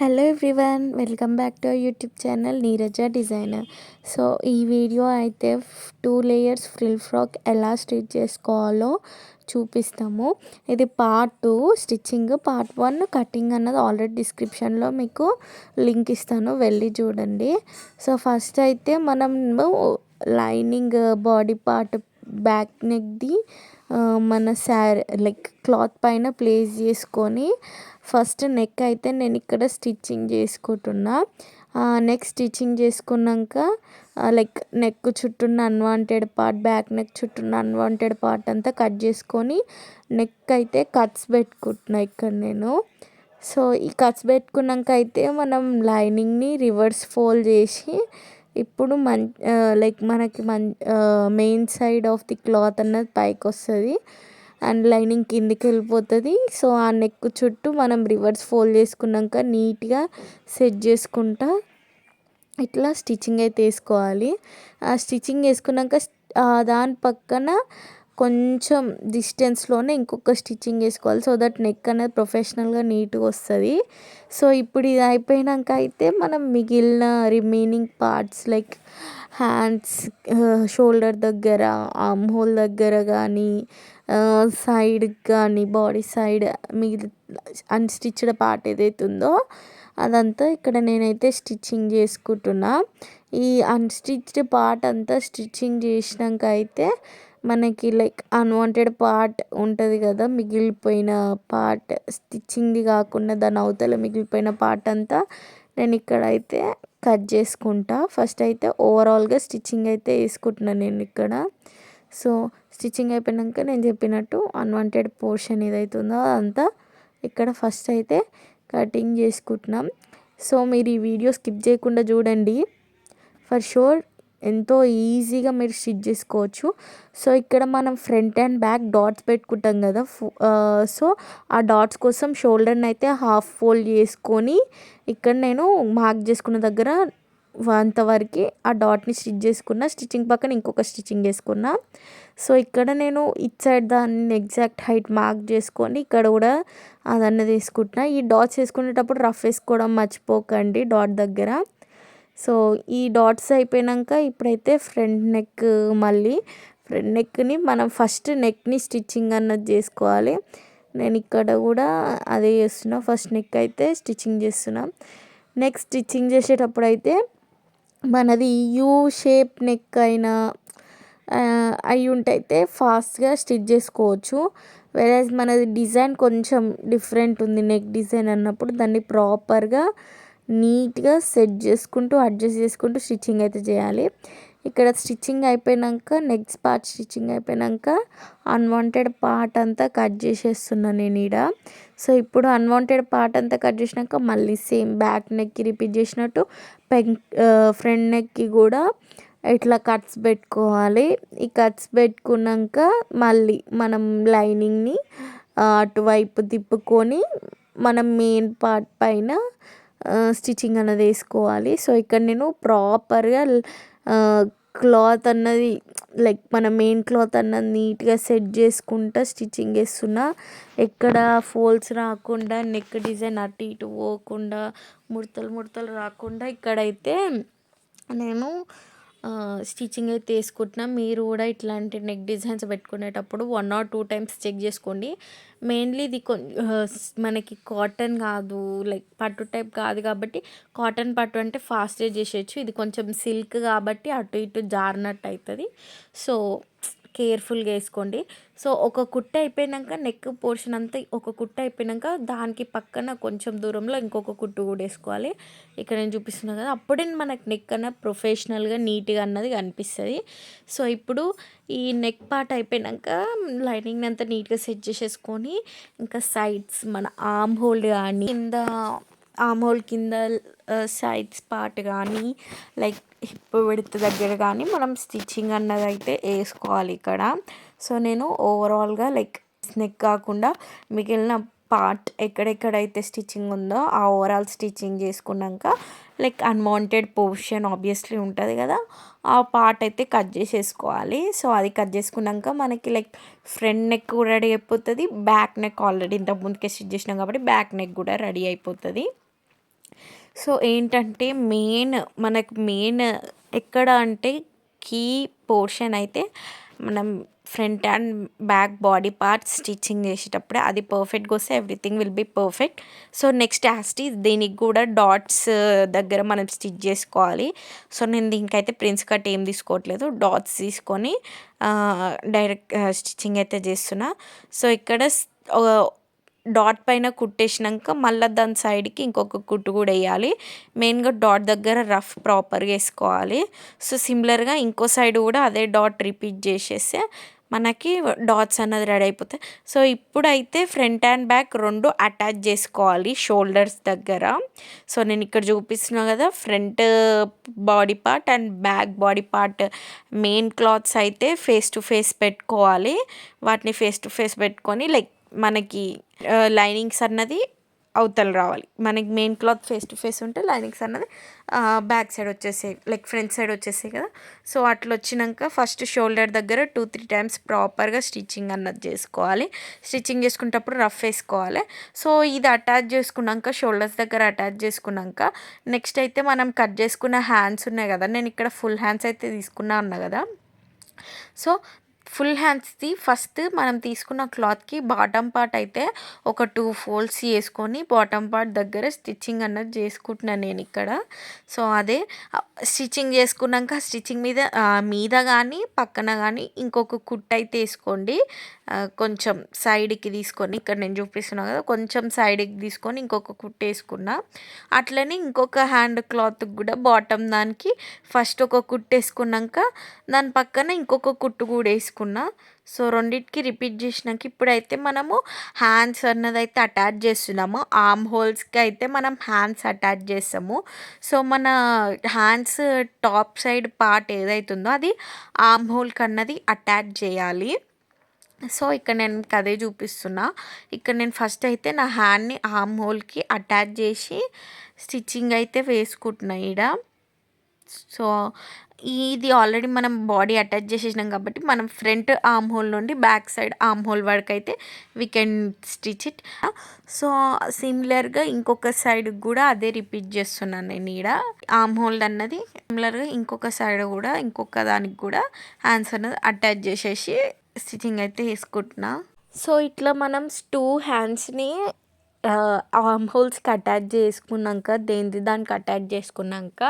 Hello everyone, welcome back to YouTube channel Neeraja designer. So ఈ video అయితే 2 layers frill frock ఎలా stitch చేసుకోవాలో చూపిస్తాము. ఇది పార్ట్ 2 స్టిచ్చింగ్, పార్ట్ 1 కటింగ్ అన్నది ఆల్రెడీ డిస్క్రిప్షన్లో మీకు లింక్ ఇస్తాను, వెళ్ళి చూడండి. సో ఫస్ట్ అయితే మనము లైనింగ్ బాడీ పార్ట్ బ్యాక్ నెక్ది మన శారీ లైక్ క్లాత్ పైన ప్లేస్ చేసుకొని ఫస్ట్ నెక్ అయితే నేను ఇక్కడ స్టిచ్చింగ్ చేసుకుంటున్నా. నెక్ స్టిచ్చింగ్ చేసుకున్నాక లైక్ నెక్ చుట్టూన్న అన్వాంటెడ్ పార్ట్, బ్యాక్ నెక్ చుట్టూన్న అన్వాంటెడ్ పార్ట్ అంతా కట్ చేసుకొని నెక్ అయితే కట్స్ పెట్టుకుంటున్నా ఇక్కడ నేను. సో ఈ కట్స్ పెట్టుకున్నాక అయితే మనం లైనింగ్ని రివర్స్ ఫోల్డ్ చేసి ఇప్పుడు లైక్ మనకి main side of the cloth అన్నది పైకి వస్తుంది అండ్ లైనింగ్ కిందికి వెళ్ళిపోతుంది. సో ఆ నెక్ చుట్టూ మనం రివర్స్ ఫోల్డ్ చేసుకున్నాక నీట్గా సెట్ చేసుకుంటా ఇట్లా స్టిచ్చింగ్ అయితే వేసుకోవాలి. ఆ స్టిచ్చింగ్ వేసుకున్నాక దాని పక్కన కొంచెం డిస్టెన్స్లోనే ఇంకొక స్టిచ్చింగ్ వేసుకోవాలి, సో దట్ నెక్ అనేది ప్రొఫెషనల్గా నీట్గా వస్తుంది. సో ఇప్పుడు ఇది అయిపోయాక అయితే మనం మిగిలిన remaining parts like hands, shoulder దగ్గర, ఆర్మ్ హోల్ దగ్గర కానీ సైడ్ కానీ బాడీ సైడ్ మిగిలి అన్స్టిచ్డ్ పార్ట్ ఏదైతే ఉందో అదంతా ఇక్కడ నేనైతే స్టిచ్చింగ్ చేసుకుంటున్నా. ఈ అన్స్టిచ్డ్ పార్ట్ అంతా స్టిచ్చింగ్ చేసినాక అయితే మనకి లైక్ అన్వాంటెడ్ పార్ట్ ఉంటుంది కదా, మిగిలిపోయిన పార్ట్ స్టిచ్చింగ్ది కాకుండా దాని అవతల మిగిలిపోయిన పార్ట్ అంతా నేను ఇక్కడైతే కట్ చేసుకుంటా. ఫస్ట్ అయితే ఓవరాల్గా స్టిచ్చింగ్ అయితే వేసుకుంటున్నాను నేను ఇక్కడ. సో స్టిచ్చింగ్ అయిపోయాక నేను చెప్పినట్టు అన్వాంటెడ్ పోర్షన్ ఏదైతే ఉందో అదంతా ఇక్కడ ఫస్ట్ అయితే కటింగ్ చేసుకుంటున్నాం. సో మీరు ఈ వీడియో స్కిప్ చేయకుండా చూడండి, ఫర్ షూర్ ఎంతో ఈజీగా మీరు స్టిచ్ చేసుకోవచ్చు. సో ఇక్కడ మనం ఫ్రంట్ అండ్ బ్యాక్ డాట్స్ పెట్టుకుంటాం కదా, సో ఆ డాట్స్ కోసం షోల్డర్ని అయితే హాఫ్ ఫోల్డ్ చేసుకొని ఇక్కడ నేను మార్క్ చేసుకున్న దగ్గర అంతవరకు ఆ డాట్ని స్టిచ్ చేసుకున్న, స్టిచ్చింగ్ పక్కన ఇంకొక స్టిచ్చింగ్ వేసుకున్నా. సో ఇక్కడ నేను ఇట్ సైడ్ దాన్ని ఎగ్జాక్ట్ హైట్ మార్క్ చేసుకొని ఇక్కడ కూడా అదన్నది వేసుకుంటున్నా. ఈ డాట్స్ వేసుకునేటప్పుడు రఫ్ వేసుకోవడం మర్చిపోకండి డాట్ దగ్గర. సో ఈ డాట్స్ అయిపోయాక ఇప్పుడైతే ఫ్రంట్ నెక్, మళ్ళీ ఫ్రంట్ నెక్ని మనం ఫస్ట్ నెక్ని స్టిచ్చింగ్ అన్నది చేసుకోవాలి. నేను ఇక్కడ కూడా అదే చేస్తున్నా, ఫస్ట్ నెక్ అయితే స్టిచ్చింగ్ చేస్తున్నా. నెక్స్ట్ స్టిచ్చింగ్ చేసేటప్పుడు అయితే మనది యూ షేప్ నెక్ అయినా అయి ఉంటైతే ఫాస్ట్గా స్టిచ్ చేసుకోవచ్చు. వెరాజ్ మనది డిజైన్ కొంచెం డిఫరెంట్ ఉంది నెక్ డిజైన్ అన్నప్పుడు దాన్ని ప్రాపర్గా నీట్గా సెట్ చేసుకుంటూ అడ్జస్ట్ చేసుకుంటూ స్టిచ్చింగ్ అయితే చేయాలి. ఇక్కడ స్టిచ్చింగ్ అయిపోయాక నెక్స్ట్ పార్ట్ స్టిచ్చింగ్ అయిపోయాక అన్వాంటెడ్ పార్ట్ అంతా కట్ చేసేస్తున్నాను నేను ఈడ. సో ఇప్పుడు అన్వాంటెడ్ పార్ట్ అంతా కట్ చేసినాక మళ్ళీ సేమ్ బ్యాక్ నెక్కి రిపీట్ చేసినట్టు ఫ్రంట్ నెక్కి కూడా ఇట్లా కట్స్ పెట్టుకోవాలి. ఈ కట్స్ పెట్టుకున్నాక మళ్ళీ మనం లైనింగ్ని అటువైపు తిప్పుకొని మనం మెయిన్ పార్ట్ పైన స్టిచ్చింగ్ అన్నది వేసుకోవాలి. సో ఇక్కడ నేను ప్రాపర్గా క్లాత్ అన్నది లైక్ మన మెయిన్ క్లాత్ అన్నది నీట్గా సెట్ చేసుకుంటా స్టిచ్చింగ్ వేస్తున్నా. ఎక్కడ ఫోల్డ్స్ రాకుండా, నెక్ డిజైన్ అటు ఇటు పోకుండా, ముడతలు ముడతలు రాకుండా ఇక్కడైతే నేను స్టిచ్చింగ్ అయితే వేసుకుంటున్నా. మీరు కూడా ఇట్లాంటి నెక్ డిజైన్స్ పెట్టుకునేటప్పుడు 1 or 2 times చెక్ చేసుకోండి. మెయిన్లీ ఇది మనకి కాటన్ కాదు, లైక్ పట్టు టైప్ కాదు కాబట్టి, కాటన్ పట్టు అంటే ఫాస్ట్గా చేసేయచ్చు. ఇది కొంచెం సిల్క్ కాబట్టి అటు ఇటు జారినట్టు అవుతుంది. సో కేర్ఫుల్గా వేసుకోండి. సో ఒక కుట్ట అయిపోయాక నెక్ పోర్షన్ అంతా ఒక కుట్ట అయిపోయాక దానికి పక్కన కొంచెం దూరంలో ఇంకొక కుట్టు కూడా వేసుకోవాలి. ఇక్కడ నేను చూపిస్తున్నాను కదా, అప్పుడే మనకు నెక్ అన్నది ప్రొఫెషనల్గా నీట్గా అన్నది కనిపిస్తుంది. సో ఇప్పుడు ఈ నెక్ పార్ట్ అయిపోయాక లైనింగ్ అంతా నీట్గా సెట్ చేసేసుకొని ఇంకా సైడ్స్ మన ఆర్మ్ హోల్డ్ కానీ కింద ఆర్మ్ హోల్ కింద సైడ్స్ పార్ట్ కానీ లైక్ హిప్ విడ్త్ దగ్గర కానీ మనం స్టిచ్చింగ్ అన్నది అయితే వేసుకోవాలి ఇక్కడ. సో నేను ఓవరాల్గా లైక్ నెక్ కాకుండా మిగిలిన పార్ట్ ఎక్కడెక్కడైతే స్టిచ్చింగ్ ఉందో ఆ ఓవరాల్ స్టిచ్చింగ్ చేసుకున్నాక లైక్ అన్వాంటెడ్ పోర్షన్ ఆబ్వియస్లీ ఉంటుంది కదా, ఆ పార్ట్ అయితే కట్ చేసేసుకోవాలి. సో అది కట్ చేసుకున్నాక మనకి లైక్ ఫ్రంట్ నెక్ కూడా రెడీ అయిపోతుంది, బ్యాక్ నెక్ ఆల్రెడీ ఇంతకు ముందుకే స్టిచ్ చేసినాం కాబట్టి బ్యాక్ నెక్ కూడా రెడీ అయిపోతుంది. సో ఏంటంటే మెయిన్ ఎక్కడ అంటే కీ పోర్షన్ అయితే మనం front and back body parts stitching చేసేటప్పుడే అది పర్ఫెక్ట్గా వస్తే everything will be perfect. So next దీనికి కూడా డాట్స్ దగ్గర మనం స్టిచ్ చేసుకోవాలి. సో నేను దీనికైతే ప్రిన్స్ కట్ ఏం తీసుకోవట్లేదు, డాట్స్ తీసుకొని డైరెక్ట్ స్టిచ్చింగ్ అయితే చేస్తున్నా. సో ఇక్కడ డాట్ పైన కుట్టేసినాక మళ్ళీ దాని సైడ్కి ఇంకొక కుట్టు కూడా వేయాలి. మెయిన్గా డాట్ దగ్గర రఫ్ ప్రాపర్గా వేసుకోవాలి. సో సిమిలర్గా ఇంకో సైడ్ కూడా అదే డాట్ రిపీట్ చేసేస్తే మనకి డాట్స్ అన్నది రెడీ అయిపోతాయి. సో ఇప్పుడైతే ఫ్రంట్ అండ్ బ్యాక్ రెండు అటాచ్ చేసుకోవాలి షోల్డర్స్ దగ్గర. సో నేను ఇక్కడ చూపిస్తున్నా కదా, front body part and back body part main clothes అయితే ఫేస్ టు ఫేస్ పెట్టుకోవాలి. వాటిని ఫేస్ టు ఫేస్ పెట్టుకొని లైక్ మనకి లైనింగ్స్ అన్నది అవతల రావాలి. మనకి main cloth face to face ఉంటే లైనింగ్స్ అన్నది బ్యాక్ సైడ్ వచ్చేసాయి, లైక్ ఫ్రంట్ సైడ్ వచ్చేసాయి కదా. సో అట్లా వచ్చినాక ఫస్ట్ షోల్డర్ దగ్గర 2-3 టైమ్స్ ప్రాపర్గా స్టిచ్చింగ్ అన్నది చేసుకోవాలి. స్టిచ్చింగ్ చేసుకునేటప్పుడు రఫ్ వేసుకోవాలి. సో ఇది అటాచ్ చేసుకున్నాక షోల్డర్స్ దగ్గర అటాచ్ చేసుకున్నాక నెక్స్ట్ అయితే మనం కట్ చేసుకున్న హ్యాండ్స్ ఉన్నాయి కదా, నేను ఇక్కడ ఫుల్ హ్యాండ్స్ అయితే తీసుకున్నా కదా. సో ఫుల్ హ్యాండ్స్ది ఫస్ట్ మనం తీసుకున్న క్లాత్కి బాటమ్ పార్ట్ అయితే ఒక 2 ఫోల్డ్స్ చేసుకొని బాటమ్ పార్ట్ దగ్గర స్టిచ్చింగ్ అన్నది చేసుకుంటున్నాను నేను ఇక్కడ. సో అదే స్టిచ్చింగ్ చేసుకున్నాక స్టిచ్చింగ్ మీద కానీ పక్కన కానీ ఇంకొక కుట్టు అయితే వేసుకోండి. కొంచెం సైడ్కి తీసుకొని, ఇక్కడ నేను చూపిస్తున్నాను కదా, కొంచెం సైడ్కి తీసుకొని ఇంకొక కుట్టు వేసుకున్నా. అట్లనే ఇంకొక హ్యాండ్ క్లాత్కి కూడా బాటమ్ దానికి ఫస్ట్ ఒక కుట్టు వేసుకున్నాక దాని పక్కన ఇంకొక కుట్టు కూడా వేసుకున్నా. సో రెండింటికి రిపీట్ చేసినాక ఇప్పుడైతే మనము హ్యాండ్స్ అన్నది అయితే అటాచ్ చేస్తున్నాము. ఆర్మ్ హోల్స్కి అయితే మనం హ్యాండ్స్ అటాచ్ చేస్తాము. సో మన హ్యాండ్స్ టాప్ సైడ్ పార్ట్ ఏదైతుందో అది ఆర్మ్ హోల్కి అన్నది అటాచ్ చేయాలి. సో ఇక్కడ నేను అదే చూపిస్తున్నా. ఇక్కడ నేను ఫస్ట్ అయితే నా హ్యాండ్ని ఆర్మ్ హోల్కి అటాచ్ చేసి స్టిచ్చింగ్ అయితే వేసుకుంటున్నా ఈడ. సో ఇది ఆల్రెడీ మనం బాడీ అటాచ్ చేసేసినాం కాబట్టి మనం ఫ్రంట్ ఆర్మ్ హోల్ నుండి బ్యాక్ సైడ్ ఆర్మ్ హోల్ వరకు అయితే we can stitch it. So సిమిలర్గా ఇంకొక సైడ్ కూడా అదే రిపీట్ చేస్తున్నాను నేను ఈడ. ఆర్మ్ హోల్ అన్నది సిమిలర్గా ఇంకొక సైడ్ కూడా ఇంకొక దానికి కూడా హ్యాండ్స్ అన్నది అటాచ్ చేసేసి స్టిచ్చింగ్ అయితే వేసుకుంటున్నా. సో ఇట్లా మనం 2 హ్యాండ్స్ని ఆర్మ్ హోల్స్కి అటాచ్ చేసుకున్నాక దానికి అటాచ్ చేసుకున్నాక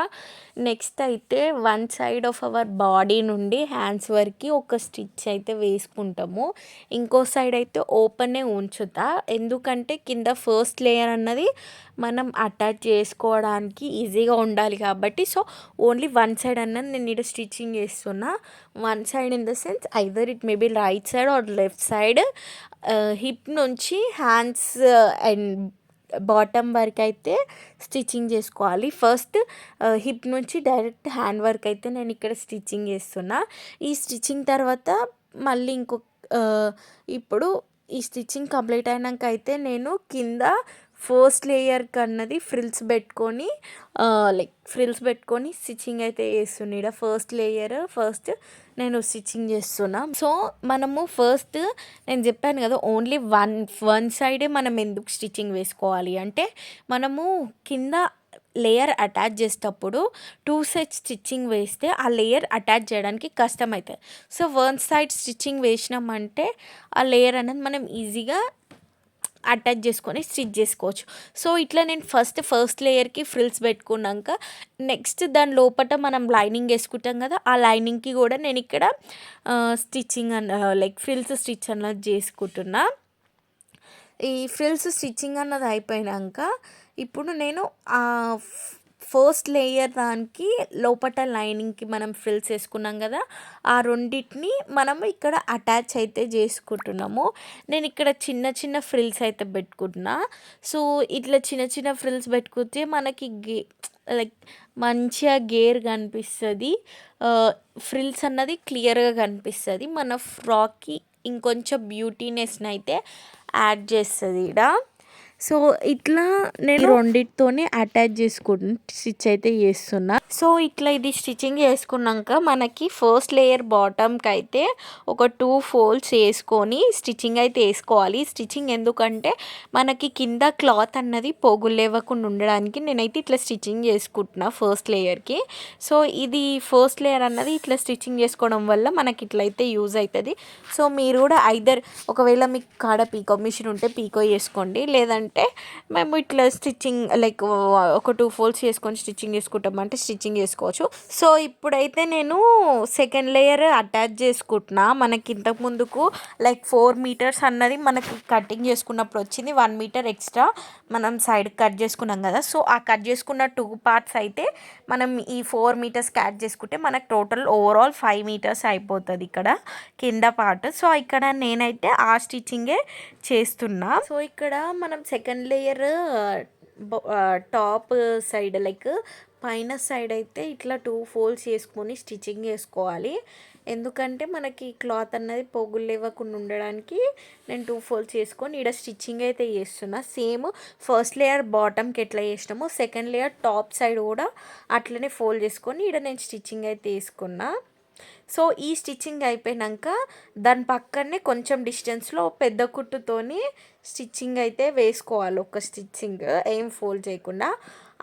నెక్స్ట్ అయితే one side of our body నుండి హ్యాండ్స్ వరకు ఒక స్టిచ్ అయితే వేసుకుంటాము. ఇంకో సైడ్ అయితే ఓపెనే ఉంచుతా, ఎందుకంటే కింద ఫస్ట్ లేయర్ అన్నది మనం అటాచ్ చేసుకోవడానికి ఈజీగా ఉండాలి కాబట్టి. సో ఓన్లీ వన్ సైడ్ అన్నది నేను ఇక్కడ స్టిచ్చింగ్ చేస్తున్నా. One side in the sense either it may be right side or left side. Hip నుంచి హ్యాండ్స్ అండ్ బాటమ్ వరకు అయితే స్టిచ్చింగ్ చేసుకోవాలి. ఫస్ట్ హిప్ నుంచి డైరెక్ట్ హ్యాండ్ వరకు అయితే నేను ఇక్కడ స్టిచ్చింగ్ చేస్తున్నా. ఈ స్టిచ్చింగ్ తర్వాత మళ్ళీ ఇప్పుడు ఈ స్టిచ్చింగ్ కంప్లీట్ అయినాక అయితే నేను కింద ఫస్ట్ లేయర్కి అన్నది ఫ్రిల్స్ పెట్టుకొని స్టిచ్చింగ్ అయితే చేస్తున్నా. ఇక్కడ ఫస్ట్ లేయర్ నేను స్టిచ్చింగ్ చేస్తున్నా. సో మనము ఫస్ట్ నేను చెప్పాను కదా, ఓన్లీ వన్ సైడే మనం ఎందుకు స్టిచ్చింగ్ వేసుకోవాలి అంటే, మనము కింద లేయర్ అటాచ్ చేసేటప్పుడు 2 సైడ్ స్టిచ్చింగ్ వేస్తే ఆ లేయర్ అటాచ్ చేయడానికి కష్టమవుతుంది. సో వన్ సైడ్ స్టిచ్చింగ్ వేసినామంటే ఆ లేయర్ అనేది మనం ఈజీగా అటాచ్ చేసుకొని స్టిచ్ చేసుకోవచ్చు. సో ఇట్లా నేను ఫస్ట్ లేయర్కి ఫ్రిల్స్ పెట్టుకున్నాక నెక్స్ట్ దాని లోపల మనం లైనింగ్ వేసుకుంటాం కదా, ఆ లైనింగ్కి కూడా నేను ఇక్కడ స్టిచ్చింగ్ లైక్ ఫ్రిల్స్ స్టిచ్ అన్నది చేసుకుంటున్నా. ఈ ఫ్రిల్స్ స్టిచ్చింగ్ అన్నది అయిపోయాక ఇప్పుడు నేను ఫస్ట్ లేయర్ దానికి లోపల లైనింగ్కి మనం ఫ్రిల్స్ వేసుకున్నాం కదా, ఆ రెండింటిని మనం ఇక్కడ అటాచ్ అయితే చేసుకుంటున్నాము. నేను ఇక్కడ చిన్న ఫ్రిల్స్ అయితే పెట్టుకుంటున్నా. సో ఇట్లా చిన్న ఫ్రిల్స్ పెట్టుకుంటే మనకి లైక్ మంచిగా గేర్ కనిపిస్తుంది, ఫ్రిల్స్ అన్నది క్లియర్గా కనిపిస్తుంది, మన ఫ్రాక్కి ఇంకొంచెం బ్యూటీనెస్ని అయితే యాడ్ చేస్తుంది ఇక్కడ. సో ఇట్లా నేను రెండిటితోనే అటాచ్ చేసుకుంటూ స్టిచ్ అయితే చేస్తున్నా. సో ఇట్లా ఇది స్టిచ్చింగ్ చేసుకున్నాక మనకి ఫస్ట్ లేయర్ బాటమ్కి అయితే ఒక 2 ఫోల్డ్స్ వేసుకొని స్టిచ్చింగ్ అయితే వేసుకోవాలి. స్టిచ్చింగ్ ఎందుకంటే మనకి కింద క్లాత్ అన్నది పోగులు లేవకుండా ఉండడానికి నేనైతే ఇట్లా స్టిచ్చింగ్ చేసుకుంటున్నా ఫస్ట్ లేయర్కి. సో ఇది ఫస్ట్ లేయర్ అన్నది ఇట్లా స్టిచ్చింగ్ చేసుకోవడం వల్ల మనకి ఇట్లయితే యూజ్ అవుతుంది. సో మీరు కూడా ఐదర్ ఒకవేళ మీకు కాడ పీకో మిషన్ ఉంటే పీకో చేసుకోండి, లేదంటే మేము ఇట్లా స్టిచ్చింగ్ లైక్ ఒక 2 ఫోల్డ్స్ చేసుకొని స్టిచ్చింగ్ చేసుకుంటామంటే స్టిచ్చింగ్ చేసుకోవచ్చు. సో ఇప్పుడైతే నేను సెకండ్ లేయర్ అటాచ్ చేసుకుంటున్నా. మనకి ఇంతకు ముందుకు లైక్ 4 మీటర్స్ అన్నది మనకి కటింగ్ చేసుకున్నప్పుడు వచ్చింది, 1 మీటర్ ఎక్స్ట్రా మనం సైడ్ కట్ చేసుకున్నాం కదా. సో ఆ కట్ చేసుకున్న 2 పార్ట్స్ అయితే మనం ఈ 4 మీటర్స్కి యాడ్ చేసుకుంటే మనకు టోటల్ ఓవరాల్ 5 మీటర్స్ అయిపోతుంది ఇక్కడ కింద పార్ట్. సో ఇక్కడ నేనైతే ఆ స్టిచ్చింగే చేస్తున్నా. సో ఇక్కడ మనం second layer top side like పైన సైడ్ అయితే ఇట్లా 2 ఫోల్డ్స్ చేసుకొని స్టిచ్చింగ్ చేసుకోవాలి. ఎందుకంటే మనకి క్లాత్ అన్నది పోగులు లేవకుండా ఉండడానికి నేను 2 ఫోల్డ్స్ చేసుకొని ఇక్కడ స్టిచ్చింగ్ అయితే చేస్తున్నా. సేమ్ ఫస్ట్ లేయర్ బాటమ్కి ఎట్లా చేసినామో సెకండ్ లేయర్ టాప్ సైడ్ కూడా అట్లనే ఫోల్డ్ చేసుకొని ఇక్కడ నేను స్టిచ్చింగ్ అయితే వేసుకున్నా. సో ఈ స్టిచ్చింగ్ అయిపోయాక దాని పక్కనే కొంచెం డిస్టెన్స్లో పెద్ద కుట్టుతోని స్టిచ్చింగ్ అయితే వేసుకోవాలి. ఒక స్టిచ్చింగ్ ఏం ఫోల్డ్ చేయకుండా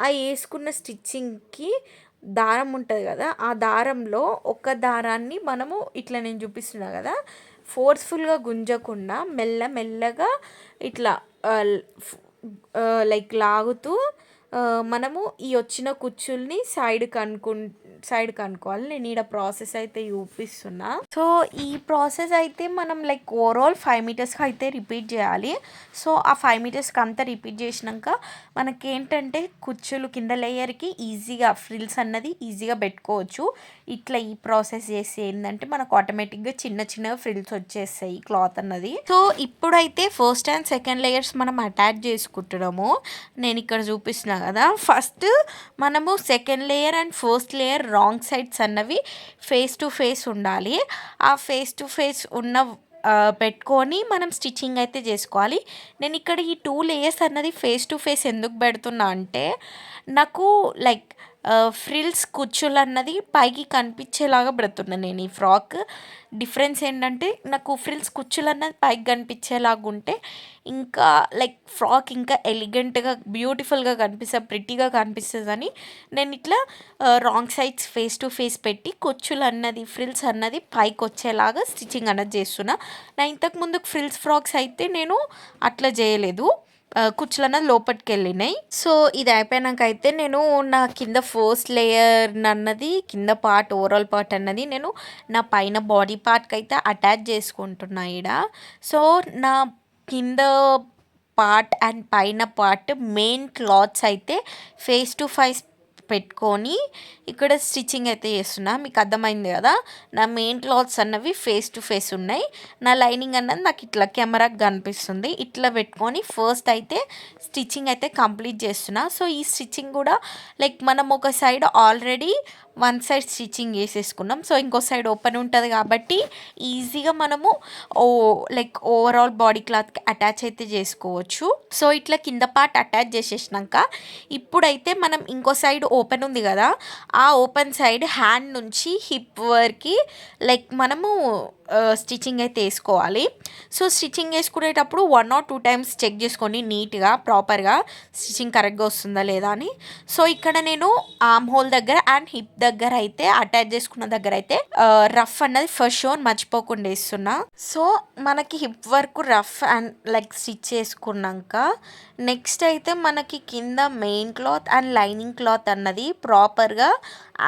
ఆ వేసుకున్న స్టిచ్చింగ్కి దారం ఉంటుంది కదా, ఆ దారంలో ఒక దారాన్ని మనము ఇట్లా నేను చూపిస్తున్నా కదా ఫోర్స్ఫుల్గా గుంజకుండా మెల్లమెల్లగా ఇట్లా లైక్ లాగుతూ మనము ఈ వచ్చిన కుచ్చుల్ని సైడ్కి అనుకోవాలి. నేను ఈడ ప్రాసెస్ అయితే చూపిస్తున్నా. సో ఈ ప్రాసెస్ అయితే మనం లైక్ ఓవరాల్ 5 మీటర్స్కి అయితే రిపీట్ చేయాలి. సో ఆ 5 మీటర్స్కి అంతా రిపీట్ చేసినాక మనకేంటంటే కుచ్చులు కింద లేయర్కి ఈజీగా ఫ్రిల్స్ అన్నది ఈజీగా పెట్టుకోవచ్చు. ఇట్లా ఈ ప్రాసెస్ చేసి ఏంటంటే మనకు ఆటోమేటిక్గా చిన్న చిన్నగా ఫ్రిల్స్ వచ్చేస్తాయి క్లాత్ అన్నది. సో ఇప్పుడైతే ఫస్ట్ అండ్ సెకండ్ లేయర్స్ మనం అటాచ్ చేసుకుంటున్నాము. నేను ఇక్కడ చూపిస్తున్నా కదా, ఫస్ట్ మనము second layer and first layer wrong sides అన్నవి ఫేస్ టు ఫేస్ ఉండాలి. ఆ ఫేస్ టు ఫేస్ ఉన్న పెట్టుకొని మనం స్టిచ్చింగ్ అయితే చేసుకోవాలి. నేను ఇక్కడ ఈ 2 లేయర్స్ అన్నది ఫేస్ టు ఫేస్ ఎందుకు పెడుతున్నా అంటే నాకు లైక్ ఫ్రిల్స్ కుచ్చులు అన్నది పైకి కనిపించేలాగా పెడుతున్నాను నేను ఈ ఫ్రాక్. డిఫరెన్స్ ఏంటంటే నాకు ఫ్రిల్స్ కుచ్చులు అన్నది పైకి కనిపించేలాగా ఉంటే ఇంకా లైక్ ఫ్రాక్ ఇంకా ఎలిగెంట్గా బ్యూటిఫుల్గా కనిపిస్తుంది, ప్రిటీగా కనిపిస్తుందని నేను ఇట్లా wrong sides face to face పెట్టి కుచ్చులు అన్నది ఫ్రిల్స్ అన్నది పైకి వచ్చేలాగా స్టిచ్చింగ్ అన్నది చేస్తున్నా. నా ఇంతకుముందు ఫ్రిల్స్ ఫ్రాక్స్ అయితే నేను అట్లా చేయలేదు, కుచ్చులు అన్నది లోపలికి వెళ్ళినాయి. సో ఇది అయిపోయాక అయితే నేను నా కింద ఫస్ట్ లేయర్ అన్నది కింద పార్ట్ ఓవరాల్ పార్ట్ అన్నది నేను నా పైన బాడీ పార్ట్కి అయితే అటాచ్ చేసుకుంటున్నా ఈడ. సో నా కింద పార్ట్ అండ్ పైన పార్ట్ మెయిన్ క్లాత్స్ అయితే ఫేస్ టు ఫేస్ పెట్టుకొని ఇక్కడ స్టిచ్చింగ్ అయితే చేస్తున్నా. మీకు అర్థమైంది కదా, నా మెయిన్ క్లాత్స్ అన్నవి ఫేస్ టు ఫేస్ ఉన్నాయి, నా లైనింగ్ అన్నది నాకు ఇట్లా కెమెరాకి కనిపిస్తుంది. ఇట్లా పెట్టుకొని ఫస్ట్ అయితే స్టిచ్చింగ్ అయితే కంప్లీట్ చేస్తున్నా. సో ఈ స్టిచ్చింగ్ కూడా లైక్ మనం ఒక సైడ్ ఆల్రెడీ 1 సైడ్ స్టిచ్చింగ్ వేసేసుకున్నాం. సో ఇంకో సైడ్ ఓపెన్ ఉంటుంది కాబట్టి ఈజీగా మనము లైక్ ఓవరాల్ బాడీ క్లాత్కి అటాచ్ అయితే చేసుకోవచ్చు. సో ఇట్లా కింద పార్ట్ అటాచ్ చేసేసినాక ఇప్పుడైతే మనం ఇంకో సైడ్ ఓపెన్ ఉంది కదా, ఆ ఓపెన్ సైడ్ హ్యాండ్ నుంచి హిప్ వరకు లైక్ మనము స్టిచ్చింగ్ అయితే వేసుకోవాలి. సో స్టిచ్చింగ్ వేసుకునేటప్పుడు 1 or 2 టైమ్స్ చెక్ చేసుకోండి నీట్గా ప్రాపర్గా స్టిచ్చింగ్ కరెక్ట్గా వస్తుందా లేదా అని. సో ఇక్కడ నేను ఆర్మ్ హోల్ దగ్గర అండ్ హిప్ దగ్గర అయితే అటాచ్ చేసుకున్న దగ్గర అయితే రఫ్ అన్నది ఫస్ట్ షోన్ మర్చిపోకుండా వేస్తున్నా. సో మనకి హిప్ వరకు రఫ్ అండ్ లైక్ స్టిచ్ చేసుకున్నాక నెక్స్ట్ అయితే మనకి కింద main cloth and lining cloth అన్నది ప్రాపర్గా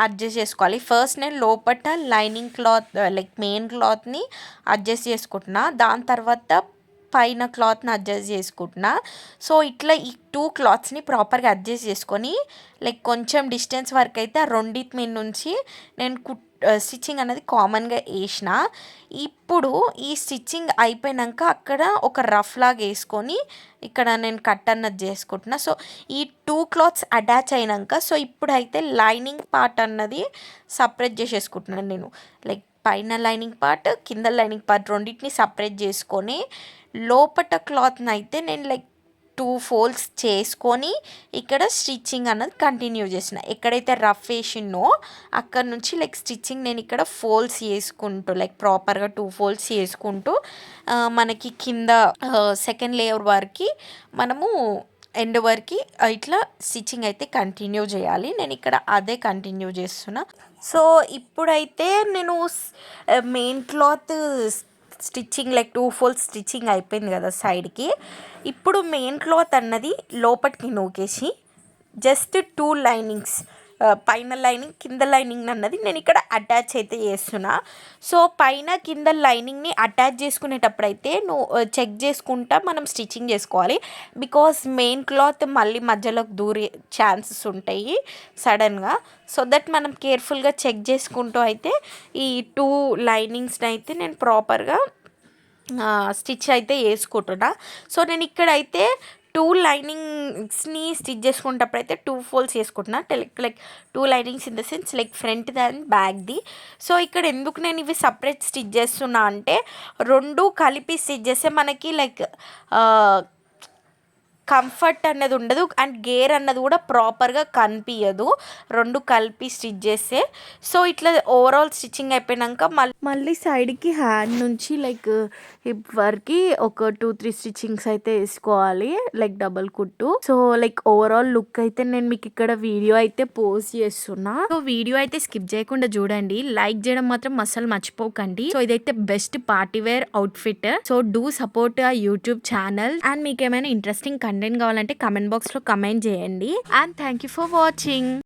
అడ్జస్ట్ చేసుకోవాలి. ఫస్ట్ నేను లోపల లైనింగ్ క్లాత్ లైక్ మెయిన్ క్లాత్ని అడ్జస్ట్ చేసుకుంటున్నా, దాని తర్వాత పైన క్లాత్ని అడ్జస్ట్ చేసుకుంటున్నా. సో ఇట్లా ఈ 2 క్లాత్స్ని ప్రాపర్గా అడ్జస్ట్ చేసుకొని లైక్ కొంచెం డిస్టెన్స్ వరకు అయితే ఆ రెండింటి మీద నుంచి నేను స్టిచ్చింగ్ అనేది కామన్గా వేసిన. ఇప్పుడు ఈ స్టిచ్చింగ్ అయిపోయాక అక్కడ ఒక రఫ్ లాగా వేసుకొని ఇక్కడ నేను కట్ అన్నది చేసుకుంటున్నా. సో ఈ 2 క్లాత్స్ అటాచ్ అయినాక సో ఇప్పుడైతే లైనింగ్ పార్ట్ అన్నది సపరేట్ చేసేసుకుంటున్నాను నేను. లైక్ పైన లైనింగ్ పార్ట్ కింద లైనింగ్ పార్ట్ రెండింటిని సపరేట్ చేసుకొని లోపట క్లాత్ని అయితే నేను లైక్ 2 ఫోల్డ్స్ చేసుకొని ఇక్కడ స్టిచ్చింగ్ అన్నది కంటిన్యూ చేసిన. ఎక్కడైతే రఫ్ వేసినో అక్కడ నుంచి లైక్ స్టిచ్చింగ్ నేను ఇక్కడ ఫోల్డ్స్ చేసుకుంటూ లైక్ ప్రాపర్గా 2 ఫోల్డ్స్ చేసుకుంటూ మనకి కింద సెకండ్ లేయర్ వరకు మనము ఎండ్ వరకు ఇట్లా స్టిచ్చింగ్ అయితే కంటిన్యూ చేయాలి. నేను ఇక్కడ అదే కంటిన్యూ చేస్తున్నా. సో ఇప్పుడైతే నేను main cloth stitching like 2 folds stitching అయిపోయింది కదా సైడ్కి. ఇప్పుడు మెయిన్ క్లాత్ అన్నది లోపలికి నూకేసి జస్ట్ 2 లైనింగ్స్, పైన లైనింగ్ కింద లైనింగ్ అన్నది నేను ఇక్కడ అటాచ్ అయితే చేస్తున్నా. సో పైన కింద లైనింగ్ని అటాచ్ చేసుకునేటప్పుడు అయితే నువ్వు చెక్ చేసుకుంటా మనం స్టిచ్చింగ్ చేసుకోవాలి. బికాస్ మెయిన్ క్లాత్ మళ్ళీ మధ్యలోకి దూరే ఛాన్సెస్ ఉంటాయి సడన్గా. సో దట్ మనం కేర్ఫుల్గా చెక్ చేసుకుంటూ అయితే ఈ 2 లైనింగ్స్ని అయితే నేను ప్రాపర్గా స్టిచ్ అయితే వేసుకుంటున్నా. సో నేను ఇక్కడైతే 2 లైనింగ్స్ని స్టిచ్ చేసుకునేటప్పుడు అయితే 2 ఫోల్డ్స్ వేసుకుంటున్నా. Like 2 linings in the sense like front and బ్యాక్ది. సో ఇక్కడ ఎందుకు నేను ఇవి సపరేట్ స్టిచ్ చేస్తున్నా అంటే 2 కలిపి స్టిచ్ చేస్తే మనకి లైక్ కంఫర్ట్ అన్నది ఉండదు అండ్ గేర్ అన్నది కూడా ప్రాపర్గా కనిపించదు 2 కలిపి స్టిచ్ చేస్తే. సో ఇట్లా ఓవరాల్ స్టిచ్చింగ్ అయిపోయాక మళ్ళీ సైడ్కి హ్యాండ్ నుంచి లైక్ హిప్ వరకు ఒక 2-3 స్టిచ్చింగ్స్ అయితే వేసుకోవాలి లైక్ డబల్ కుట్టు. సో లైక్ ఓవరాల్ లుక్ అయితే నేను మీకు ఇక్కడ వీడియో అయితే పోస్ట్ చేస్తున్నా. సో వీడియో అయితే స్కిప్ చేయకుండా చూడండి, లైక్ చేయడం మాత్రం అస్సలు మర్చిపోకండి. సో ఇదైతే best party wear outfit. So do support ఆ యూట్యూబ్ ఛానల్. అండ్ మీకు ఏమైనా ఇంట్రెస్టింగ్ కంటెంట్ కావాలంటే కమెంట్ బాక్స్లో కమెంట్ చేయండి. And thank you for watching.